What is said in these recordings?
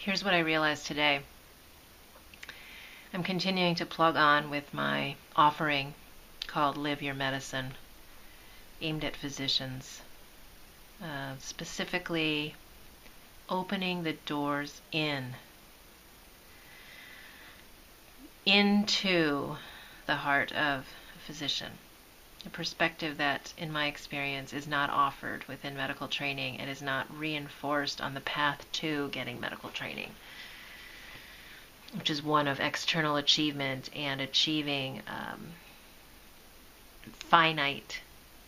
Here's what I realized today. I'm continuing to plug on with my offering called Live Your Medicine, aimed at physicians, specifically opening the doors into the heart of a physician. A perspective that, in my experience, is not offered within medical training and is not reinforced on the path to getting medical training, which is one of external achievement and achieving finite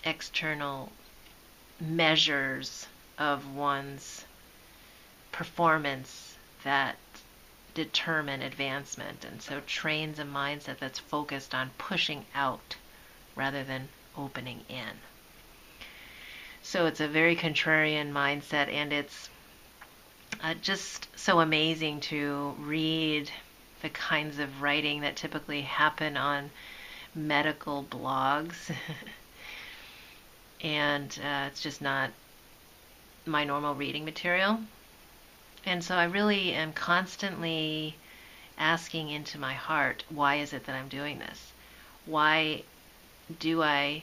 external measures of one's performance that determine advancement, and so trains a mindset that's focused on pushing out rather than opening in. So it's a very contrarian mindset, and it's just so amazing to read the kinds of writing that typically happen on medical blogs. And it's just not my normal reading material. And so I really am constantly asking into my heart, why is it that I'm doing this? Why do I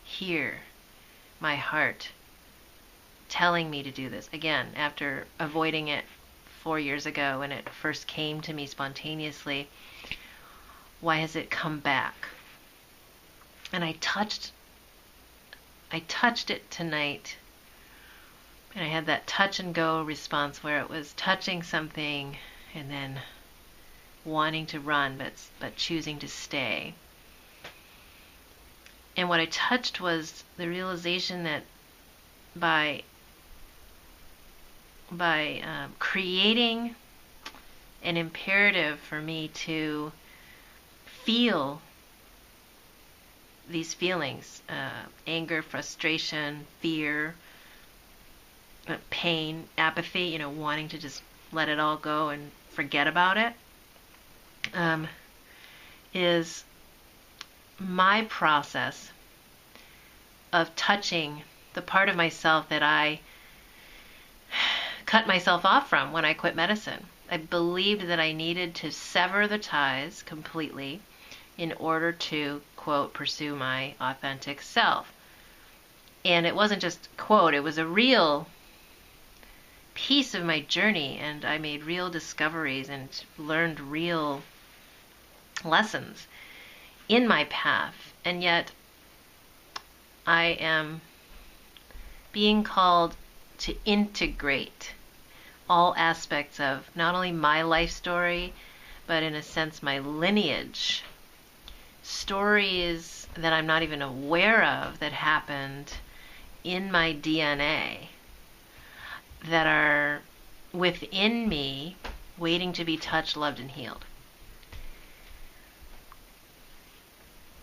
hear my heart telling me to do this? Again, after avoiding it 4 years ago when it first came to me spontaneously, why has it come back? And I touched it tonight, and I had that touch and go response where it was touching something and then wanting to run but choosing to stay. And what I touched was the realization that by creating an imperative for me to feel these feelings, anger, frustration, fear, pain, apathy, wanting to just let it all go and forget about it, is my process of touching the part of myself that I cut myself off from when I quit medicine. I believed that I needed to sever the ties completely in order to, quote, pursue my authentic self. And it wasn't just, quote, it was a real piece of my journey, and I made real discoveries and learned real lessons in my path. And yet I am being called to integrate all aspects of not only my life story, but in a sense my lineage. Stories that I'm not even aware of that happened in my DNA that are within me, waiting to be touched, loved, and healed.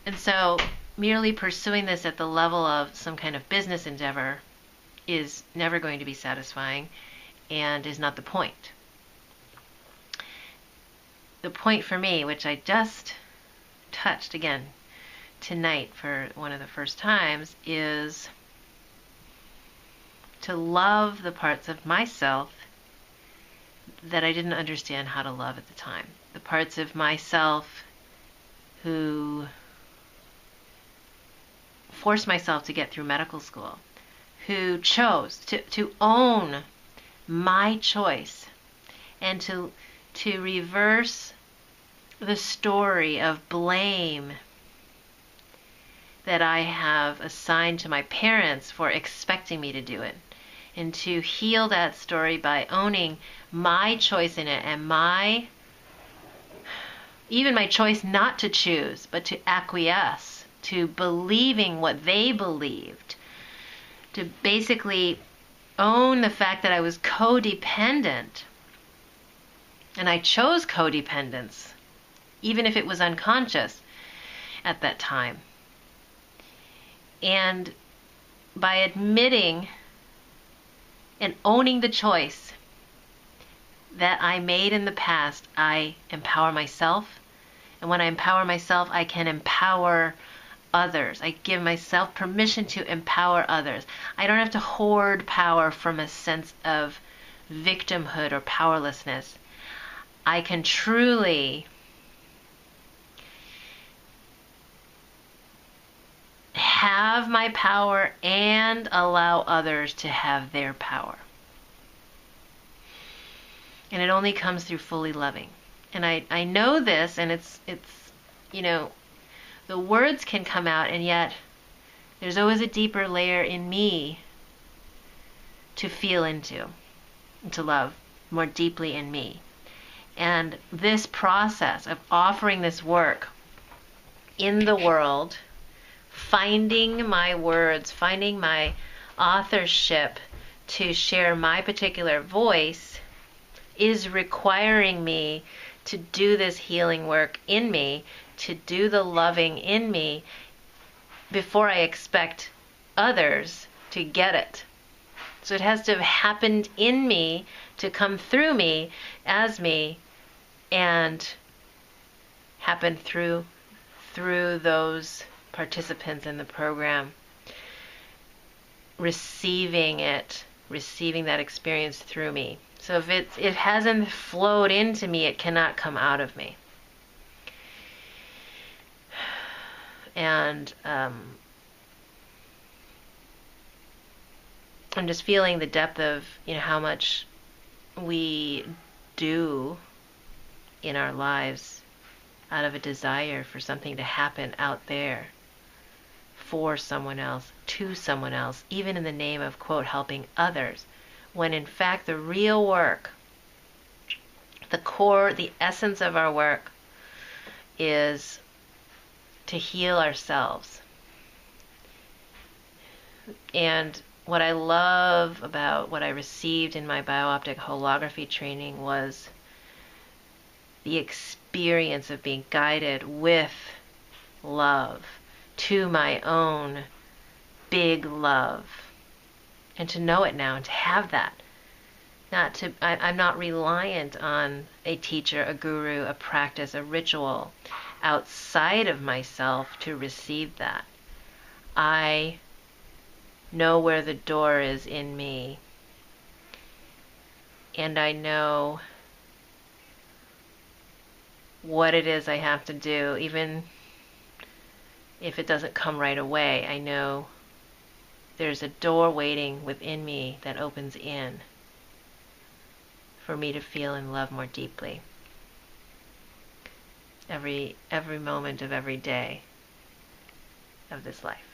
And so merely pursuing this at the level of some kind of business endeavor is never going to be satisfying and is not the point. The point for me, which I just touched again tonight for one of the first times, is to love the parts of myself that I didn't understand how to love at the time. The parts of myself who forced myself to get through medical school, who chose to own my choice and to reverse the story of blame that I have assigned to my parents for expecting me to do it, and to heal that story by owning my choice in it, and even my choice not to choose, but to acquiesce, to believing what they believed, to basically own the fact that I was codependent. And I chose codependence, even if it was unconscious at that time. And by admitting and owning the choice that I made in the past, I empower myself. And when I empower myself, I can empower others. I give myself permission to empower others. I don't have to hoard power from a sense of victimhood or powerlessness. I can truly have my power and allow others to have their power. And it only comes through fully loving. And I know this, and it's the words can come out, and yet there's always a deeper layer in me to feel into, and to love more deeply in me. And this process of offering this work in the world, finding my words, finding my authorship to share my particular voice, is requiring me to do this healing work in me, to do the loving in me, before I expect others to get it. So it has to have happened in me to come through me as me, and happen through those participants in the program, receiving that experience through me. So if it hasn't flowed into me, it cannot come out of me. And I'm just feeling the depth of how much we do in our lives out of a desire for something to happen out there for someone else, to someone else, even in the name of, quote, helping others, when in fact the real work, the core, the essence of our work is to heal ourselves. And what I love about what I received in my biooptic holography training was the experience of being guided with love to my own big love, and to know it now and to have that. I'm not reliant on a teacher, a guru, a practice, a ritual outside of myself to receive that. I know where the door is in me, and I know what it is I have to do. Even if it doesn't come right away, I know there's a door waiting within me that opens in for me to feel and love more deeply every moment of every day of this life.